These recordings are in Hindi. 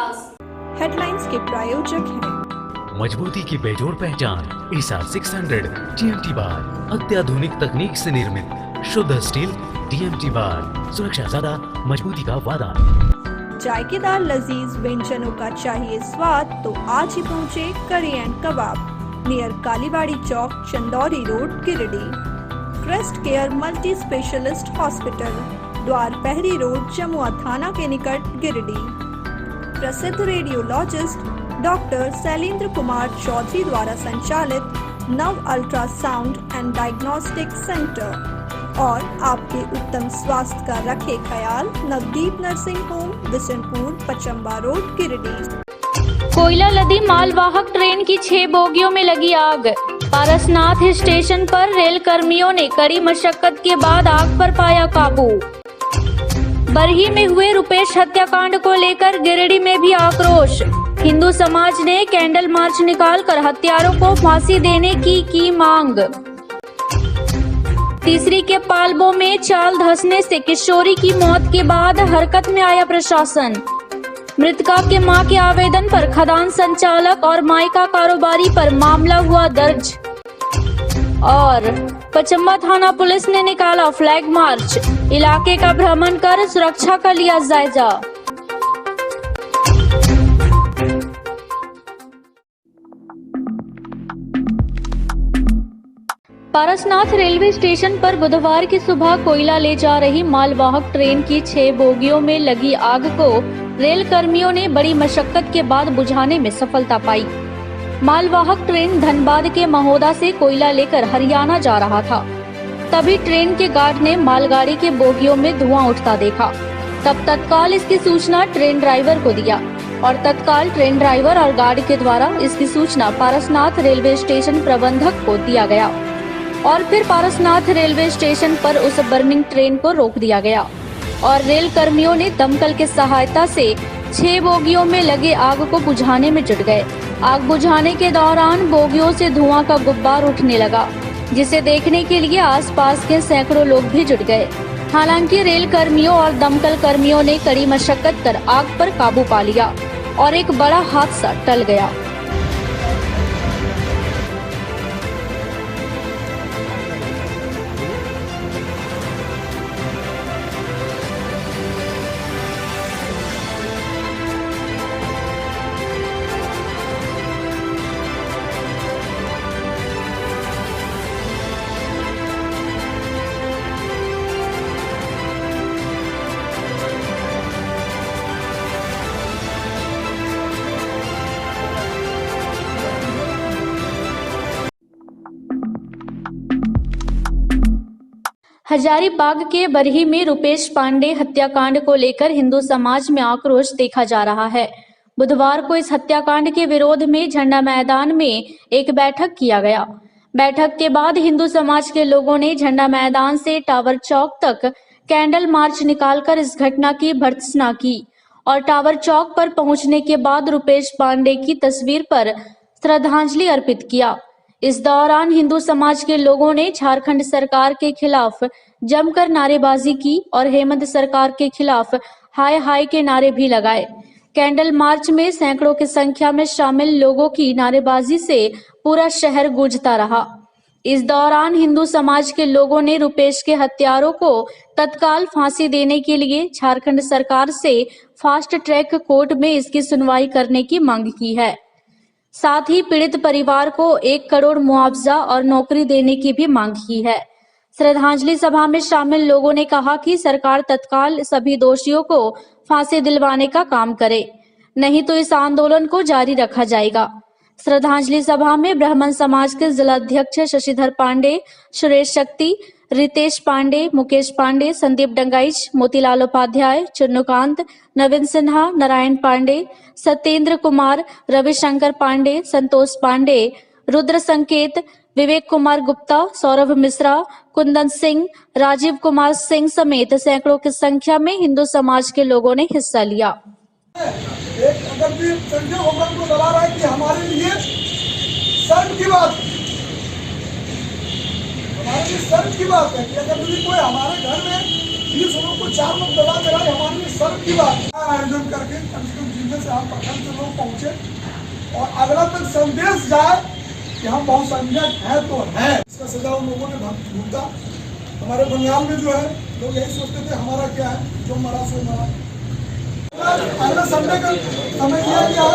विकास। हेडलाइंस के प्रायोजक हैं मजबूती की बेजोड़ पहचान ईसा 600 TMT बार, अत्याधुनिक तकनीक से निर्मित शुद्ध स्टील TMT बार, सुरक्षा ज्यादा, मजबूती का वादा। जायकेदार लजीज व्यंजनों का चाहिए स्वाद तो आज ही पहुँचे curry and kebab near Kalibari Chowk, Chandauri road, Giridih. Crest care multi specialist hospital, Dwarpahari road, Jamua थाना के निकट, गिरिडीह। प्रसिद्ध रेडियोलॉजिस्ट डॉक्टर शैलेंद्र कुमार चौधरी द्वारा संचालित नव अल्ट्रासाउंड एंड डायग्नोस्टिक सेंटर और आपके उत्तम स्वास्थ्य का रखे ख्याल Navdeep nursing home, Bishanpur, Pachamba road, Giridih. कोयला लदी मालवाहक ट्रेन की 6 बोगियों में लगी आग। पारसनाथ स्टेशन पर रेल कर्मियों ने कड़ी मशक्कत के बाद आग पर पाया काबू। बरही में हुए रुपेश हत्याकांड को लेकर गिरिडीह में भी आक्रोश। हिंदू समाज ने कैंडल मार्च निकालकर हत्यारों को फांसी देने की मांग। तीसरी के पालबो में चाल धंसने से किशोरी की मौत के बाद हरकत में आया प्रशासन। मृतका के मां के आवेदन पर खदान संचालक और मायका कारोबारी पर मामला हुआ दर्ज। और पचम्बा थाना पुलिस ने निकाला फ्लैग मार्च, इलाके का भ्रमण कर सुरक्षा का लिया जायजा। पारसनाथ रेलवे स्टेशन पर बुधवार की सुबह कोयला ले जा रही मालवाहक ट्रेन की 6 बोगियों में लगी आग को रेल कर्मियों ने बड़ी मशक्कत के बाद बुझाने में सफलता पाई। मालवाहक ट्रेन धनबाद के महोदा से कोयला लेकर हरियाणा जा रहा था। तभी ट्रेन के गार्ड ने मालगाड़ी के बोगियों में धुआं उठता देखा। तब तत्काल इसकी सूचना ट्रेन ड्राइवर को दिया और तत्काल ट्रेन ड्राइवर और गार्ड के द्वारा इसकी सूचना पारसनाथ रेलवे स्टेशन प्रबंधक को दिया गया और फिर पारसनाथ रेलवे स्टेशन पर उस बर्निंग ट्रेन को रोक दिया गया और रेल कर्मियों ने दमकल के सहायता से 6 बोगियों में लगे आग को बुझाने में जुट गए। आग बुझाने के दौरान बोगियों से धुआं का गुब्बार उठने लगा, जिसे देखने के लिए आसपास के सैकड़ों लोग भी जुट गए। हालांकि रेल कर्मियों और दमकल कर्मियों ने कड़ी मशक्कत कर आग पर काबू पा लिया और एक बड़ा हादसा टल गया। हजारीबाग के बरही में रुपेश पांडे हत्याकांड को लेकर हिंदू समाज में आक्रोश देखा जा रहा है। बुधवार को इस हत्याकांड के विरोध में झंडा मैदान में एक बैठक किया गया। बैठक के बाद हिंदू समाज के लोगों ने झंडा मैदान से टावर चौक तक कैंडल मार्च निकालकर इस घटना की भर्त्सना की और टावर चौक पर पहुंचने के बाद रुपेश पांडे की तस्वीर पर श्रद्धांजलि अर्पित किया। इस दौरान हिंदू समाज के लोगों ने झारखंड सरकार के खिलाफ जमकर नारेबाजी की और हेमंत सरकार के खिलाफ हाय हाय के नारे भी लगाए। कैंडल मार्च में सैकड़ों की संख्या में शामिल लोगों की नारेबाजी से पूरा शहर गूंजता रहा। इस दौरान हिंदू समाज के लोगों ने रुपेश के हत्यारों को तत्काल फांसी देने के लिए झारखंड सरकार से फास्ट ट्रैक कोर्ट में इसकी सुनवाई करने की मांग की है। साथ ही पीड़ित परिवार को 1 करोड़ मुआवजा और नौकरी देने की भी मांग की है। श्रद्धांजलि सभा में शामिल लोगों ने कहा कि सरकार तत्काल सभी दोषियों को फांसी दिलवाने का काम करे, नहीं तो इस आंदोलन को जारी रखा जाएगा। श्रद्धांजलि सभा में ब्राह्मण समाज के जिलाध्यक्ष शशिधर पांडे, सुरेश शक्ति, रितेश पांडे, मुकेश पांडे, संदीप डंगाइच, मोतीलाल उपाध्याय, चुन्नुकांत, नवीन सिन्हा, नारायण पांडे, सत्येंद्र कुमार, रविशंकर पांडे, संतोष पांडे, रुद्र संकेत, विवेक कुमार गुप्ता, सौरभ मिश्रा, कुंदन सिंह, राजीव कुमार सिंह समेत सैकड़ों की संख्या में हिंदू समाज के लोगों ने हिस्सा लिया। एक अगर भी संजय होकर को दबा रहा है कि हमारे लिए शर्म की बात है, हमारे लिए शर्म की बात है कि अगर भी कोई हमारे घर में 20 लोगों को 4 लोग दबा दे रहा है, हमारे लिए शर्म की बात है। आयोजन करके कम से कम जिले से हम प्रखंड से लोग पहुँचे और अगला तक संदेश जाए कि हम बहुसंख्यक हैं तो हैं। इसका सजा उन लोगों ने भुगता। हमारे बंगाल में जो है लोग यही सोचते थे हमारा क्या है, जो मरा सो मरा। अगले संडे का समय दिया गया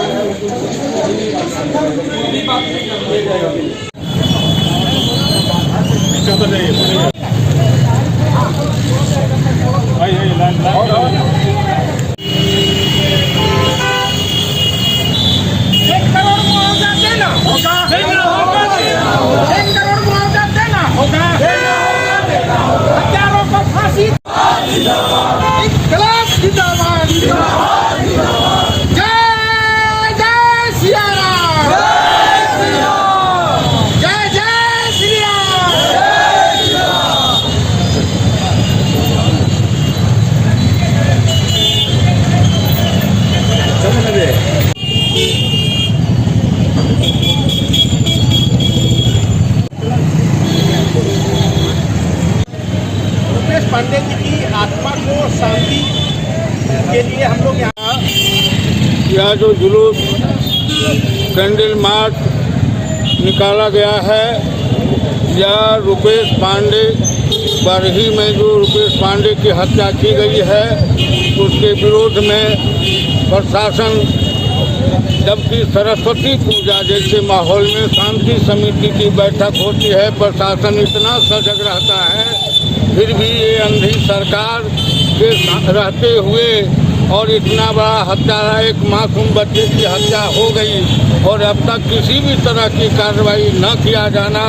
रुपेश पांडे जी की आत्मा को शांति के लिए हम लोग यहाँ जो जुलूस कैंडल मार्च निकाला गया है, यह रुपेश पांडे बरही में जो रुपेश पांडे की हत्या की गई है उसके विरोध में प्रशासन, जबकि सरस्वती पूजा जैसे माहौल में शांति समिति की बैठक होती है, प्रशासन इतना सजग रहता है, फिर भी ये अंधी सरकार के रहते हुए और इतना बड़ा हत्या, एक मासूम बच्चे की हत्या हो गई और अब तक किसी भी तरह की कार्रवाई न किया जाना,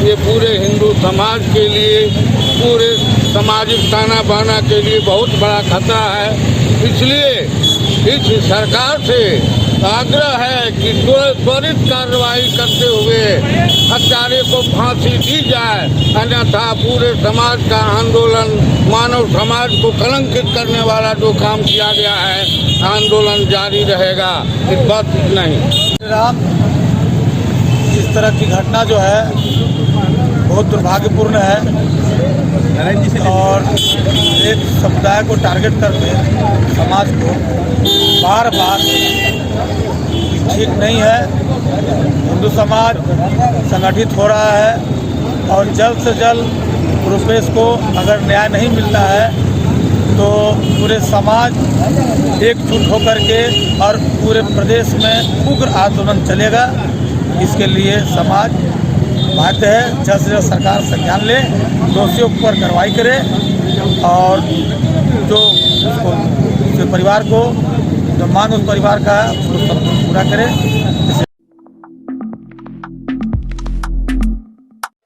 ये पूरे हिंदू समाज के लिए, पूरे सामाजिक ताना बाना के लिए बहुत बड़ा खतरा है। इसलिए इस सरकार से आग्रह है कि त्वरित कार्रवाई करते हुए हत्यारे को फांसी दी जाए, अन्यथा पूरे समाज का आंदोलन, मानव समाज को कलंकित करने वाला जो काम किया गया है, आंदोलन जारी रहेगा। इस बात नहीं राम, इस तरह की घटना जो है बहुत दुर्भाग्यपूर्ण है और एक समुदाय को टारगेट करके समाज को बार बार ठीक नहीं है। हिंदू समाज संगठित हो रहा है और जल्द से जल्द रुपेश को अगर न्याय नहीं मिलता है तो पूरे समाज एकजुट होकर के और पूरे प्रदेश में उग्र आंदोलन चलेगा। इसके लिए समाज बाध्य है, जल्द से जल्द सरकार संज्ञान ले, दोषियों पर कार्रवाई करे और जो उसको परिवार को जो मांग उस परिवार का उसको सब पूरा करे।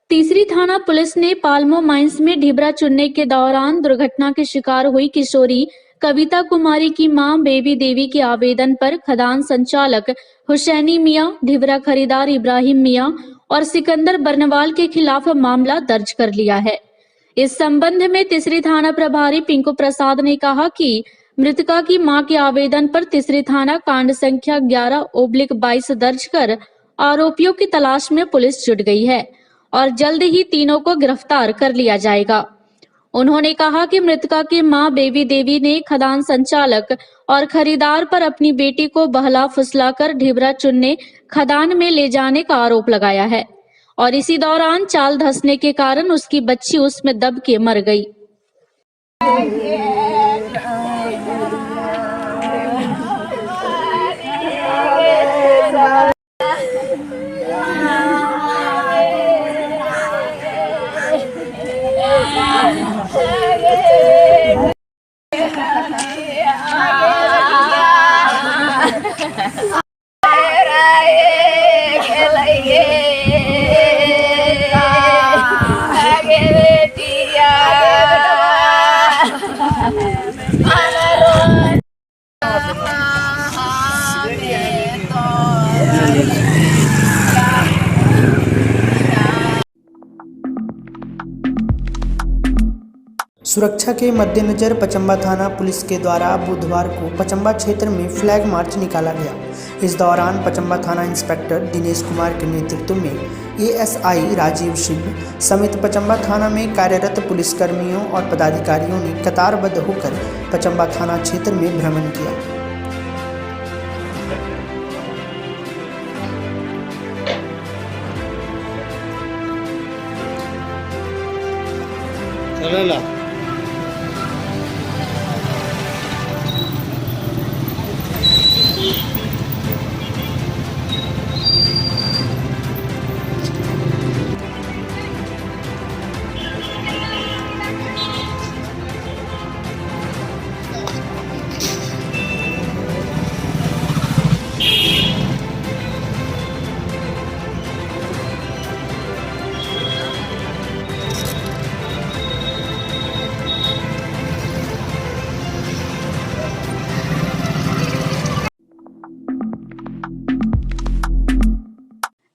तीसरी थाना पुलिस ने पाल्मो माइंस में ढिबरा चुनने के दौरान दुर्घटना के शिकार हुई किशोरी कविता कुमारी की मां बेबी देवी के आवेदन पर खदान संचालक हुसैनी मियां, ढिबरा खरीदार इब्राहिम मियां और सिकंदर बर्नवाल के खिलाफ मामला दर्ज कर लिया है। इस संबंध में तीसरी थाना प्रभारी पिंकू प्रसाद ने कहा कि मृतका की मां के आवेदन पर तीसरी थाना कांड संख्या 11/22 दर्ज कर आरोपियों की तलाश में पुलिस जुट गई है और जल्द ही तीनों को गिरफ्तार कर लिया जाएगा। उन्होंने कहा कि मृतका की मां बेबी देवी ने खदान संचालक और खरीदार पर अपनी बेटी को बहला फुसलाकर ढिबरा चुनने खदान में ले जाने का आरोप लगाया है और इसी दौरान चाल धंसने के कारण उसकी बच्ची उसमें दब के मर गई। सुरक्षा के मद्देनजर पचम्बा थाना पुलिस के द्वारा बुधवार को पचम्बा क्षेत्र में फ्लैग मार्च निकाला गया। इस दौरान पचम्बा थाना इंस्पेक्टर दिनेश कुमार के नेतृत्व में एएसआई राजीव शिव समेत पचम्बा थाना में कार्यरत पुलिसकर्मियों और पदाधिकारियों ने कतारबद्ध होकर पचम्बा थाना क्षेत्र में भ्रमण किया। नरेला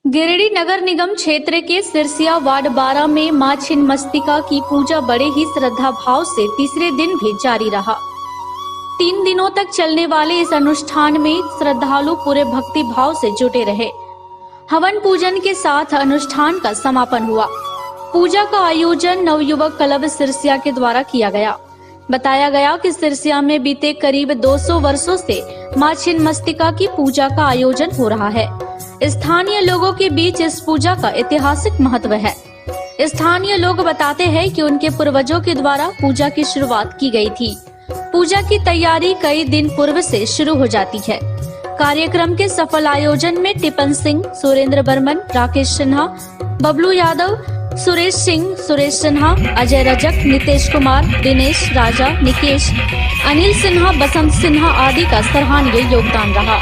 गिरिडीह नगर निगम क्षेत्र के सिरसिया वार्ड 12 में मां छिन्नमस्तिका की पूजा बड़े ही श्रद्धा भाव से तीसरे दिन भी जारी रहा। 3 दिनों तक चलने वाले इस अनुष्ठान में श्रद्धालु पूरे भक्ति भाव से जुटे रहे। हवन पूजन के साथ अनुष्ठान का समापन हुआ। पूजा का आयोजन नवयुवक क्लब सिरसिया के द्वारा किया गया। बताया गया कि सिरसिया में बीते करीब 200 वर्षों से मां छिन्नमस्तिका की पूजा का आयोजन हो रहा है। स्थानीय लोगों के बीच इस पूजा का ऐतिहासिक महत्व है। स्थानीय लोग बताते हैं कि उनके पूर्वजों के द्वारा पूजा की शुरुआत की गई थी। पूजा की तैयारी कई दिन पूर्व से शुरू हो जाती है। कार्यक्रम के सफल आयोजन में टिपन सिंह, सुरेंद्र बर्मन, राकेश सिन्हा, बबलू यादव, सुरेश सिंह, सुरेश सिन्हा, अजय रजक, नितेश कुमार, दिनेश, राजा, निकेश, अनिल सिन्हा, बसंत सिन्हा आदि का सराहनीय योगदान रहा।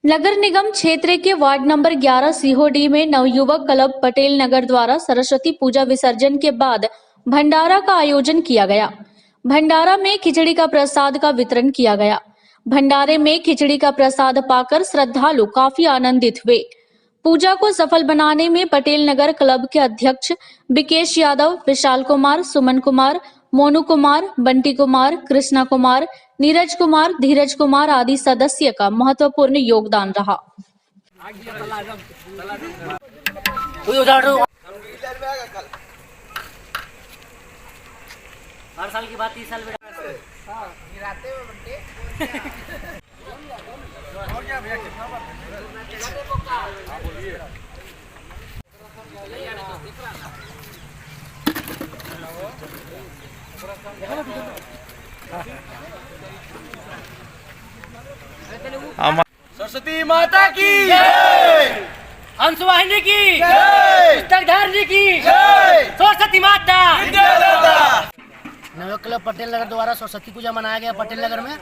नगर निगम क्षेत्र के वार्ड नंबर 11 सीहोडी में नवयुवक क्लब पटेल नगर द्वारा सरस्वती पूजा विसर्जन के बाद भंडारा का आयोजन किया गया। भंडारा में खिचड़ी का प्रसाद का वितरण किया गया। भंडारे में खिचड़ी का प्रसाद पाकर श्रद्धालु काफी आनंदित हुए। पूजा को सफल बनाने में पटेल नगर क्लब के अध्यक्ष विकेश यादव, विशाल कुमार, सुमन कुमार, मोनू कुमार, बंटी कुमार, कृष्णा कुमार, नीरज कुमार, धीरज कुमार आदि सदस्य का महत्वपूर्ण योगदान रहा। हर साल की बात 30 साल सरस्वती माता की जय, हंसवाहिनी की जय, पुस्तकधारिणी की जय, सरस्वती माता। नवयुवक क्लब पटेल नगर द्वारा सरस्वती पूजा मनाया गया पटेल नगर में।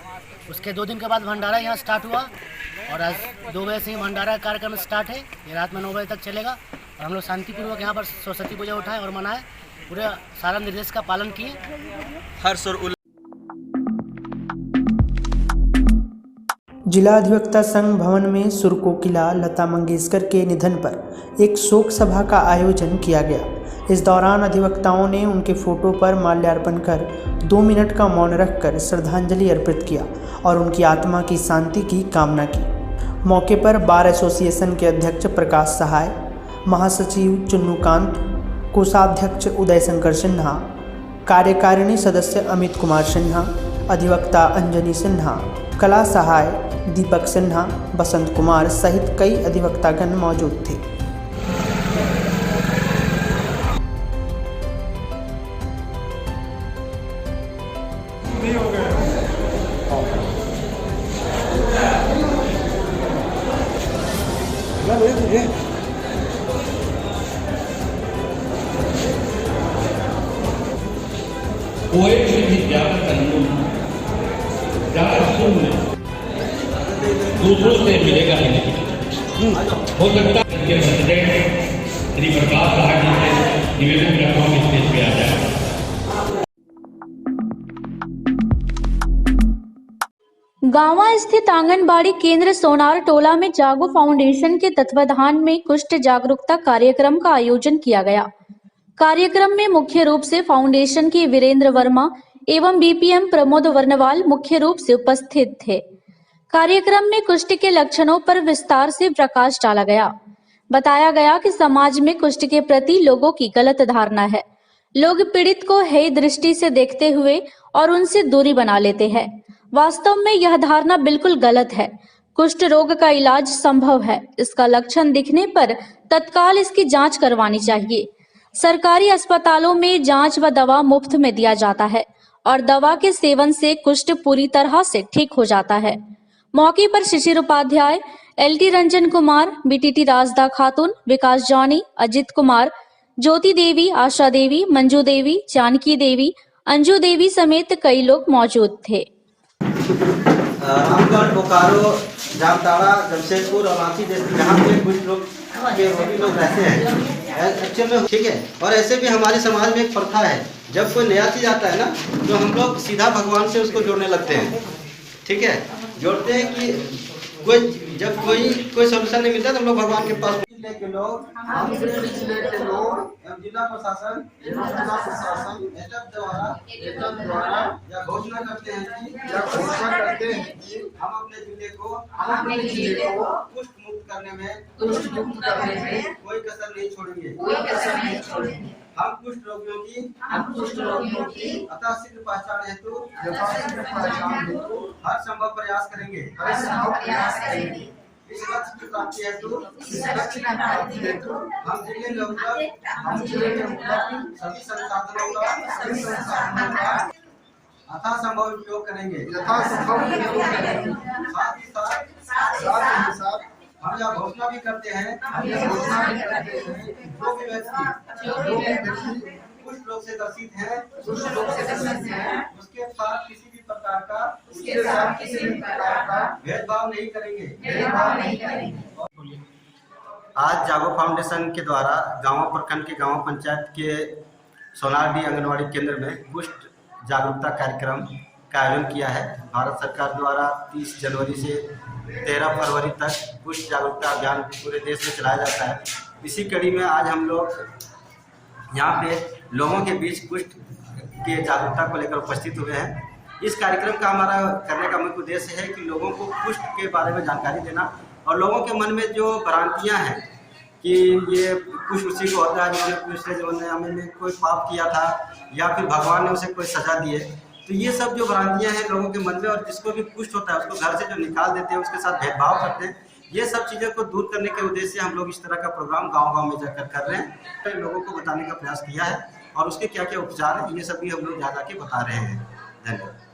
उसके 2 दिन के बाद भंडारा यहाँ स्टार्ट हुआ और आज 2 बजे से ही भंडारा कार्यक्रम स्टार्ट है। ये रात में 9 बजे तक चलेगा और हम लोग शांतिपूर्वक यहाँ पर सरस्वती पूजा उठाएं और मनाएं। पूरे सारा निर्देश का पालन किए। हर्ष और जिला अधिवक्ता संघ भवन में सुरकोकिला लता मंगेशकर के निधन पर एक शोक सभा का आयोजन किया गया। इस दौरान अधिवक्ताओं ने उनके फोटो पर माल्यार्पण कर 2 मिनट का मौन रखकर श्रद्धांजलि अर्पित किया और उनकी आत्मा की शांति की कामना की। मौके पर बार एसोसिएशन के अध्यक्ष प्रकाश सहाय, महासचिव चुन्नूकांत, कोषाध्यक्ष उदय शंकर सिन्हा, कार्यकारिणी सदस्य अमित कुमार सिन्हा, अधिवक्ता अंजनी सिन्हा, कला सहाय दीपक सिन्हा, बसंत कुमार सहित कई अधिवक्तागण मौजूद थे। हो गए कोई भी ज्यादा कानून ज्यादा सुन दूसरों से मिलेगा ही नहीं। हो सकता है कि प्रेसिडेंट श्री प्रकाश साहब जी से निवेदन करता हूँ स्टेज पे आ जाए। गांवा स्थित आंगनबाड़ी केंद्र सोनार टोला में जागो फाउंडेशन के तत्वाधान में कुष्ठ जागरूकता कार्यक्रम का आयोजन किया गया। कार्यक्रम में मुख्य रूप से फाउंडेशन के वीरेंद्र वर्मा एवं बीपीएम प्रमोद वर्णवाल मुख्य रूप से उपस्थित थे। कार्यक्रम में कुष्ठ के लक्षणों पर विस्तार से प्रकाश डाला गया। बताया गया कि समाज में कुष्ठ के प्रति लोगों की गलत धारणा है। लोग पीड़ित को हेय दृष्टि से देखते हुए और उनसे दूरी बना लेते हैं। वास्तव में यह धारणा बिल्कुल गलत है। कुष्ठ रोग का इलाज संभव है। इसका लक्षण दिखने पर तत्काल इसकी जांच करवानी चाहिए। सरकारी अस्पतालों में जांच व दवा मुफ्त में दिया जाता है और दवा के सेवन से कुष्ठ पूरी तरह से ठीक हो जाता है। मौके पर शिशिर उपाध्याय, एलटी रंजन कुमार, बीटीटी राजदा खातून, विकास जॉनी, अजित कुमार, ज्योति देवी, आशा देवी, मंजू देवी, जानकी देवी, अंजू देवी समेत कई लोग मौजूद थे। रामगढ़, बोकारो, जामताड़ा, जमशेदपुर और रांची जैसे जहाँ पे कुछ लोग के रोगी लोग रहते हैं एक्चुअल में, ठीक है। और ऐसे भी हमारे समाज में एक प्रथा है, जब कोई नया चीज आता है ना तो हम लोग सीधा भगवान से उसको जोड़ने लगते हैं, ठीक है। जोड़ते हैं कि जब कोई सोल्यूशन नहीं मिलता तो हम लोग भगवान के पास जिले के लोग जिला प्रशासन एसएफ द्वारा या घोषणा करते हैं कि हम अपने जिले को कुष्ठ मुक्त करने में कोई कसर नहीं छोड़ेंगे। हम कुष्ठ रोगियों की अतःशीघ्र पहचान हेतु हर संभव प्रयास करेंगे। इस लक्ष्य की प्राप्ति हेतु हम जिले में सभी संसाधनों का यथासंभव उपयोग करेंगे। साथ ही साथ हम यह घोषणा भी करते हैं जो भी व्यक्ति कुष्ठ रोग से ग्रसित है उसके साथ किसी भी प्रकार का भेदभाव नहीं करेंगे। आज जागो फाउंडेशन के द्वारा गांव प्रखंड के गांव पंचायत के सोनारडी आंगनबाड़ी केंद्र में कुष्ठ जागरूकता कार्यक्रम का आयोजन किया है। भारत सरकार द्वारा 30 जनवरी से 13 फरवरी तक कुष्ठ जागरूकता अभियान पूरे देश में चलाया जाता है। इसी कड़ी में आज हम लोग यहाँ पे लोगों के बीच कुष्ठ के जागरूकता को लेकर उपस्थित हुए हैं। इस कार्यक्रम का हमारा करने का मुख्य उद्देश्य है कि लोगों को कुष्ठ के बारे में जानकारी देना और लोगों के मन में जो भ्रांतियाँ हैं कि ये कुष्ठ उसी को होता है जिन्होंने पिछले जमाने में कोई पाप किया था या फिर भगवान ने उसे कोई सजा दी है, तो ये सब जो भ्रांतियाँ हैं लोगों के मन में और जिसको भी कुष्ठ होता है उसको घर से जो निकाल देते हैं, उसके साथ भेदभाव करते हैं, ये सब चीज़ों को दूर करने के उद्देश्य से हम लोग इस तरह का प्रोग्राम गांव-गांव में जाकर कर रहे हैं। लोगों को बताने का प्रयास किया है और उसके क्या क्या उपचार हैं ये सभी हम लोग जा के बता रहे हैं। धन्यवाद।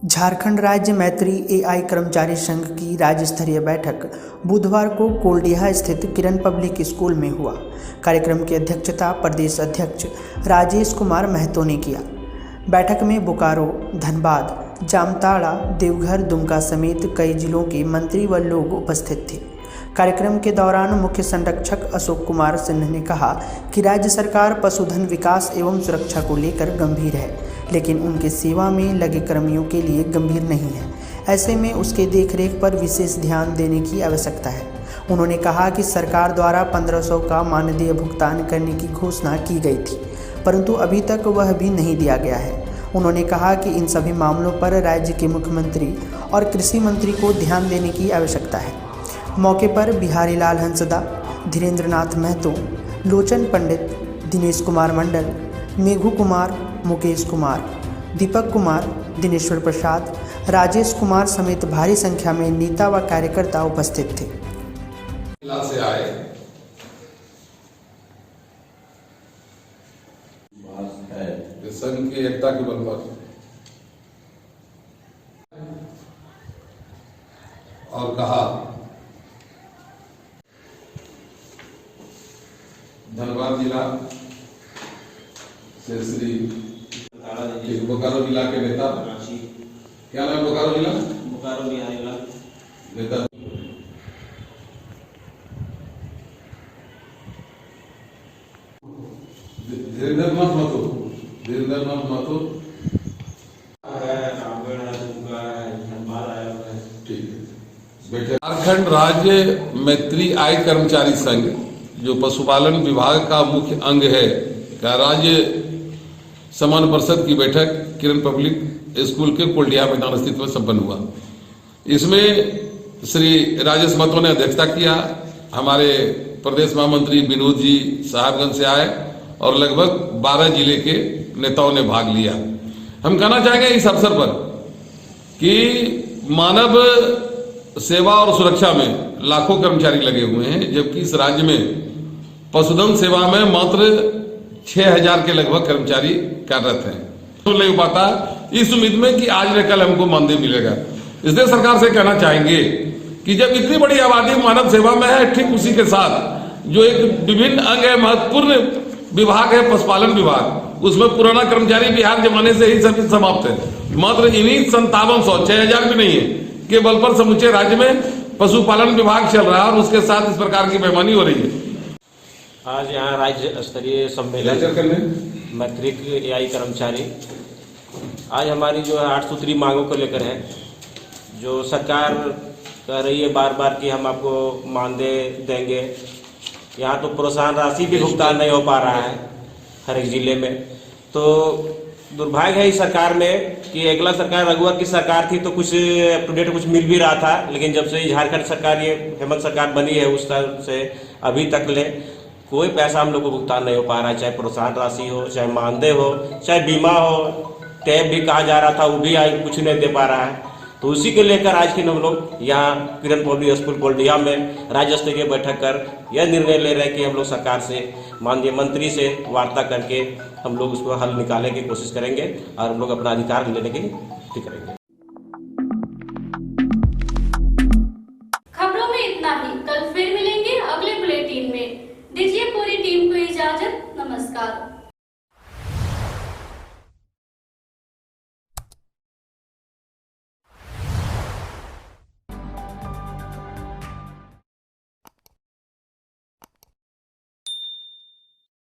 झारखंड राज्य मैत्री एआई कर्मचारी संघ की राज्य स्तरीय बैठक बुधवार को कोल्डिया स्थित किरण पब्लिक स्कूल में हुआ। कार्यक्रम की अध्यक्षता प्रदेश अध्यक्ष राजेश कुमार महतो ने किया। बैठक में बोकारो, धनबाद, जामताड़ा, देवघर, दुमका समेत कई जिलों के मंत्री व लोग उपस्थित थे। कार्यक्रम के दौरान मुख्य संरक्षक अशोक कुमार सिन्हा ने कहा कि राज्य सरकार पशुधन विकास एवं सुरक्षा को लेकर गंभीर है, लेकिन उनके सेवा में लगे कर्मियों के लिए गंभीर नहीं है। ऐसे में उसके देखरेख पर विशेष ध्यान देने की आवश्यकता है। उन्होंने कहा कि सरकार द्वारा 1500 का मानदेय भुगतान करने की घोषणा की गई थी, परंतु अभी तक वह भी नहीं दिया गया है। उन्होंने कहा कि इन सभी मामलों पर राज्य के मुख्यमंत्री और कृषि मंत्री को ध्यान देने की आवश्यकता है। मौके पर बिहारी लाल हंसदा, धीरेन्द्र नाथ महतो, लोचन पंडित, दिनेश कुमार मंडल, मेघू कुमार, मुकेश कुमार, दीपक कुमार, दिनेश्वर प्रसाद, राजेश कुमार समेत भारी संख्या में नेता व कार्यकर्ता उपस्थित थे। से आए संघ की एकता के बल पर और कहा, धनबाद जिला से श्री बोकारो जिला के नेता, क्या नाम बोकारो जिला? बोकारो जिला नेता धीरेन्द्रनाथ महतो झारखंड राज्य मैत्री आय कर्मचारी संघ जो पशुपालन विभाग का मुख्य अंग है का राज्य सम्मान परिषद की बैठक किरण पब्लिक स्कूल के कोल्डिया मैदान स्थित में संपन्न हुआ। इसमें श्री राजेश महतो ने अध्यक्षता किया। हमारे प्रदेश महामंत्री विनोद जी साहबगंज से आए और लगभग 12 जिले के नेताओं ने भाग लिया। हम कहना चाहेंगे इस अवसर पर कि मानव सेवा और सुरक्षा में लाखों कर्मचारी लगे हुए हैं, जबकि इस राज्य में पशुधन सेवा में मात्र 6000 के लगभग कर्मचारी कार्यरत हैं। तो नहीं हो पाता, इस उम्मीद में कि आज न कल हमको मानदेय मिलेगा। इसलिए सरकार से कहना चाहेंगे कि जब इतनी बड़ी आबादी मानव सेवा में है, ठीक उसी के साथ जो एक विभिन्न अंग है, महत्वपूर्ण विभाग है पशुपालन विभाग, उसमें पुराना कर्मचारी बिहार जमाने से ही सभी समाप्त है। मात्र इन्हीं 5700 6000 भी नहीं है के बल पर समूचे राज्य में पशुपालन विभाग चल रहा है और उसके साथ इस प्रकार की बेईमानी हो रही है। आज यहाँ राज्य स्तरीय सम्मेलन मैत्री एआई कर्मचारी आज हमारी जो है 8 सूत्री मांगों को लेकर है। जो सरकार कह रही है बार बार कि हम आपको मानदेय देंगे, यहाँ तो प्रोत्साहन राशि भी भुगतान नहीं हो पा रहा है हर एक जिले में। तो दुर्भाग्य है इस सरकार में कि अगला सरकार रघुवर की सरकार थी तो कुछ अप टू डेट कुछ मिल भी रहा था, लेकिन जब से झारखंड सरकार ये हेमंत सरकार बनी है उस तरह से अभी तक ले कोई पैसा हम लोग को भुगतान नहीं हो पा रहा है। चाहे प्रोत्साहन राशि हो, चाहे मानदेय हो, चाहे बीमा हो, टैब भी कहा जा रहा था वो भी आज कुछ नहीं दे पा रहा है। तो उसी के लेकर आज के हम लोग यहाँ किरण पब्लिक स्कूल कोल्डिया में राज्य स्तरीय बैठक कर यह निर्णय ले रहे हैं कि हम लोग सरकार से माननीय मंत्री से वार्ता करके हम लोग उसको हल निकालने की कोशिश करेंगे और हम लोग अपना अधिकार लेने की ठीक करेंगे। खबरों में इतना ही, कल फिर मिलेंगे अगले बुलेटिन में। दीजिए पूरी टीम को इजाजत, नमस्कार।